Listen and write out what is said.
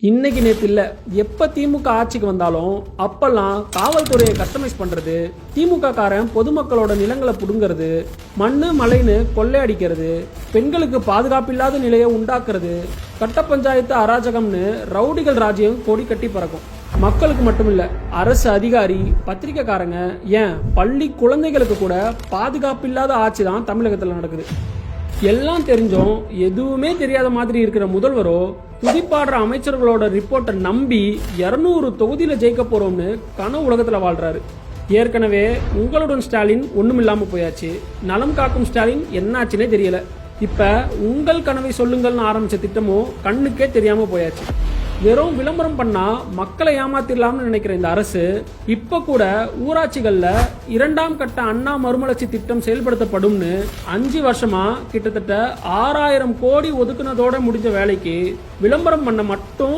இன்னைக்கு நேற்று இல்லை, எப்போ திமுக ஆட்சிக்கு வந்தாலும் அப்பெல்லாம் காவல்துறையை கஸ்டமைஸ் பண்ணுறது, திமுக காரன் பொதுமக்களோட நிலங்களை பிடுங்கிறது, மண்ணு மலைன்னு கொள்ளையடிக்கிறது, பெண்களுக்கு பாதுகாப்பில்லாத நிலையை உண்டாக்குறது, கட்ட பஞ்சாயத்து அராஜகம்னு ரவுடிகள் ராஜ்யம் கொடி கட்டி பறக்கும். மக்களுக்கு மட்டுமில்ல, அரசு அதிகாரி, பத்திரிக்கைக்காரங்க, ஏன் பள்ளி குழந்தைகளுக்கு கூட பாதுகாப்பில்லாத ஆட்சி தான் தமிழகத்தில் நடக்குது. எல்லாம் தெரிஞ்சும் எதுவுமே தெரியாத மாதிரி இருக்கிற முதல்வரோ துதிப்பாடுற அமைச்சர்களோட ரிப்போர்ட்டை நம்பி 200 தொகுதியில ஜெயிக்க போறோம்னு கனவு உலகத்துல வாழ்றாரு. ஏற்கனவே உங்களுடன் ஸ்டாலின் ஒண்ணுமில்லாம போயாச்சு, நலம் காக்கும் ஸ்டாலின் என்னாச்சுன்னே தெரியல. இப்ப உங்கள் கனவை சொல்லுங்கள்னு ஆரம்பிச்ச திட்டமும் கண்ணுக்கே தெரியாம போயாச்சு. வெறும் விளம்பரம் பண்ணா மக்களை ஏமாத்திடலாம்னு நினைக்கிற இந்த அரசு இப்ப கூட ஊராட்சிகள்ல 2ஆம் கட்ட அண்ணா மறுமலர்ச்சி திட்டம் செயல்படுத்தப்படும்னு 5 வருஷமா கிட்டத்தட்ட 6000 கோடி ஒதுக்குனதோட முடிஞ்ச வேலைக்கு விளம்பரம் பண்ண மட்டும்